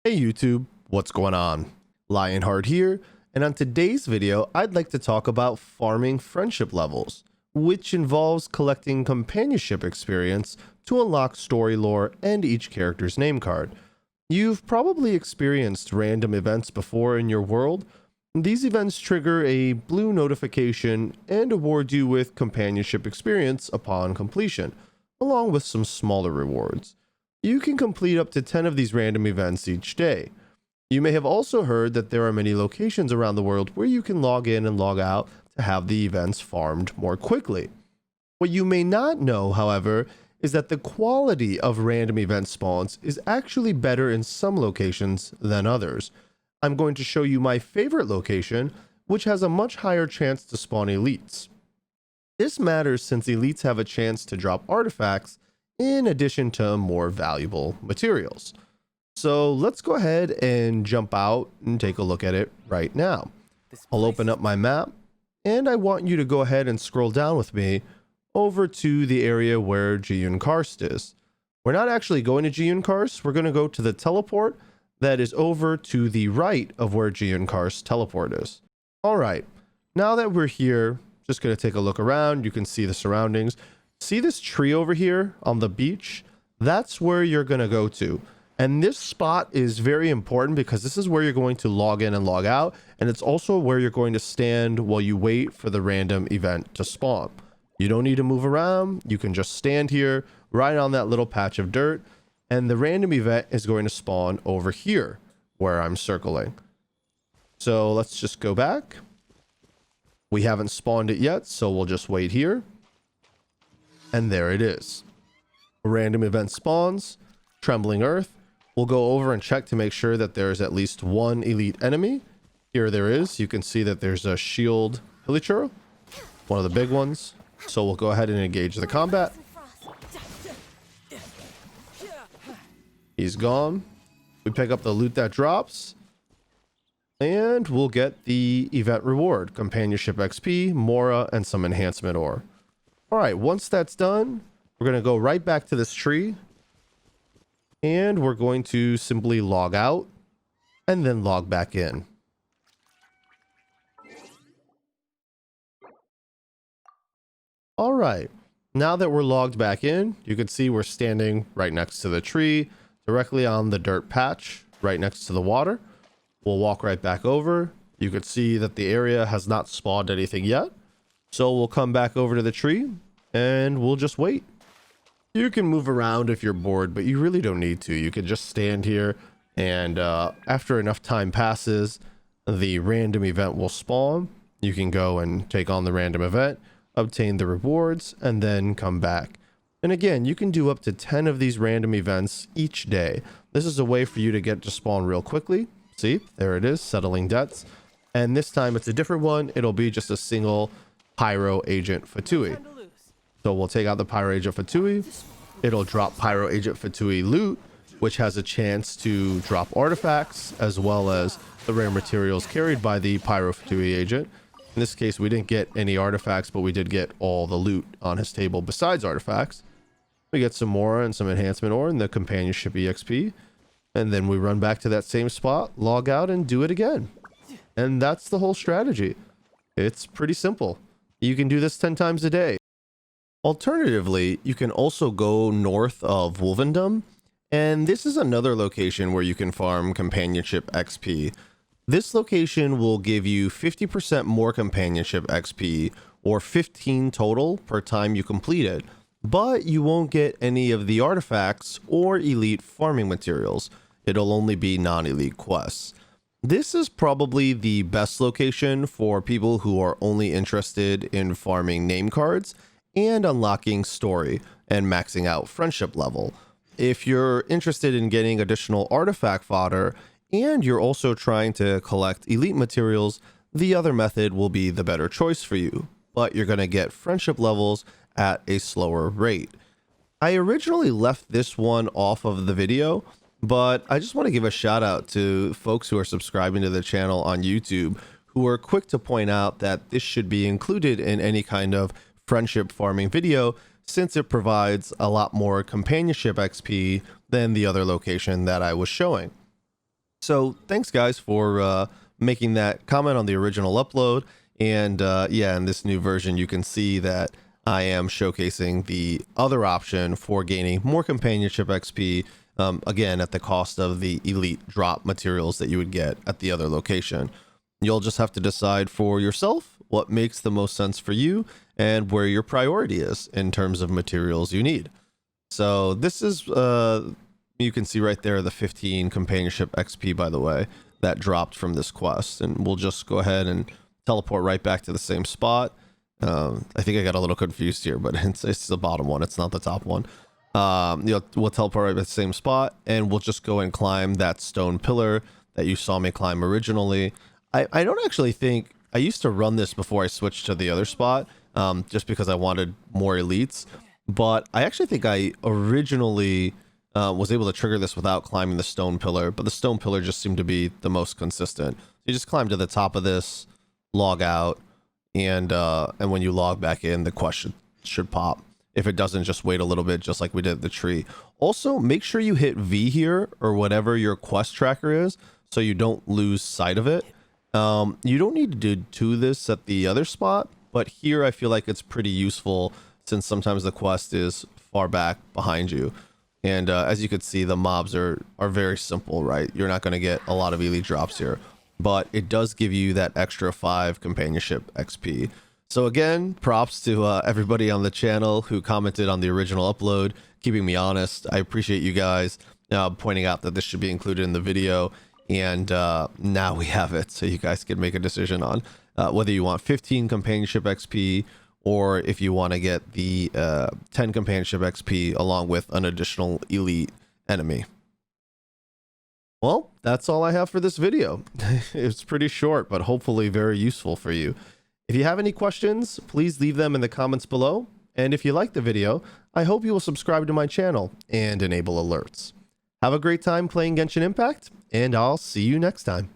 Hey YouTube, what's going on? Lionheart here, and on today's video, I'd like to talk about farming friendship levels, which involves collecting companionship experience to unlock story lore and each character's name card. You've probably experienced random events before in your world. These events trigger a blue notification and award you with companionship experience upon completion, along with some smaller rewards. You can complete up to 10 of these random events each day. You may have also heard that there are many locations around the world where you can log in and log out to have the events farmed more quickly. What you may not know, however, is that the quality of random event spawns is actually better in some locations than others. I'm going to show you my favorite location, which has a much higher chance to spawn elites. This matters since elites have a chance to drop artifacts in addition to more valuable materials. So let's go ahead and jump out and take a look at it right now. I'll open up my map, and I want you to go ahead and scroll down with me over to the area where Karst is. We're not actually going to Karst, we're going to go to the teleport that is over to the right of where Karst teleport is. Alright, now that we're here, just going to take a look around. You can see the surroundings. See this tree over here on the beach? That's where you're going to go to. And this spot is very important because this is where you're going to log in and log out. And it's also where you're going to stand while you wait for the random event to spawn. You don't need to move around. You can just stand here right on that little patch of dirt. And the random event is going to spawn over here where I'm circling. So let's just go back. We haven't spawned it yet, so we'll just wait here. And there it is. A random event spawns, Trembling Earth. We'll go over and check to make sure that there's at least one elite enemy. Here there is. You can see that there's a shield pillager, one of the big ones. So we'll go ahead and engage the combat. He's gone. We pick up the loot that drops. And we'll get the event reward, Companionship XP, Mora, and some enhancement ore. Alright, once that's done, we're going to go right back to this tree. And we're going to simply log out and then log back in. Alright, now that we're logged back in, you can see we're standing right next to the tree, directly on the dirt patch, right next to the water. We'll walk right back over. You can see that the area has not spawned anything yet. So we'll come back over to the tree and we'll just wait. You can move around if you're bored, but you really don't need to. You can just stand here and after enough time passes, the random event will spawn. You can go and take on the random event, obtain the rewards, and then come back. And again, you can do up to 10 of these random events each day. This is a way for you to get to spawn real quickly. See, there it is, settling debts. And this time it's a different one. It'll be just a single Pyro Agent Fatui. So we'll take out the Pyro Agent Fatui. It'll drop Pyro Agent Fatui loot, which has a chance to drop artifacts, as well as the rare materials carried by the Pyro Fatui agent. In this case, we didn't get any artifacts, but we did get all the loot on his table besides artifacts. We get some more and some enhancement ore in the Companionship EXP. And then we run back to that same spot, log out, and do it again. And that's the whole strategy. It's pretty simple. You can do this 10 times a day. Alternatively, you can also go north of Wolvendom, and this is another location where you can farm Companionship XP. This location will give you 50% more Companionship XP, or 15 total per time you complete it, but you won't get any of the artifacts or elite farming materials. It'll only be non-elite quests. This is probably the best location for people who are only interested in farming name cards and unlocking story and maxing out friendship level. If you're interested in getting additional artifact fodder and you're also trying to collect elite materials, the other method will be the better choice for you, but you're going to get friendship levels at a slower rate. I originally left this one off of the video, but I just want to give a shout out to folks who are subscribing to the channel on YouTube who are quick to point out that this should be included in any kind of friendship farming video since it provides a lot more companionship XP than the other location that I was showing. So thanks guys for making that comment on the original upload. And yeah, in this new version, you can see that I am showcasing the other option for gaining more companionship XP, again, at the cost of the elite drop materials that you would get at the other location. You'll just have to decide for yourself what makes the most sense for you and where your priority is in terms of materials you need. So this is, you can see right there, the 15 companionship XP, by the way, that dropped from this quest. And we'll just go ahead and teleport right back to the same spot. I think I got a little confused here, but it's the bottom one. It's not the top one. We'll teleport right to the same spot, and we'll just go and climb that stone pillar that you saw me climb originally. I don't actually think... I used to run this before I switched to the other spot, just because I wanted more elites. But I actually think I originally was able to trigger this without climbing the stone pillar, but the stone pillar just seemed to be the most consistent. You just climb to the top of this, log out, and when you log back in, the quest should pop. If it doesn't, just wait a little bit, just like we did at the tree. Also, make sure you hit V here, or whatever your quest tracker is, so you don't lose sight of it. You don't need to do this at the other spot, but here I feel like it's pretty useful, since sometimes the quest is far back behind you. And as you can see, the mobs are very simple, right? You're not going to get a lot of elite drops here, but it does give you that extra 5 companionship XP. So again, props to everybody on the channel who commented on the original upload, keeping me honest. I appreciate you guys pointing out that this should be included in the video. And now we have it, so you guys can make a decision on whether you want 15 companionship XP, or if you want to get the 10 companionship XP along with an additional elite enemy. Well, that's all I have for this video. It's pretty short, but hopefully very useful for you. If you have any questions, please leave them in the comments below. And if you like the video, I hope you will subscribe to my channel and enable alerts. Have a great time playing Genshin Impact, and I'll see you next time.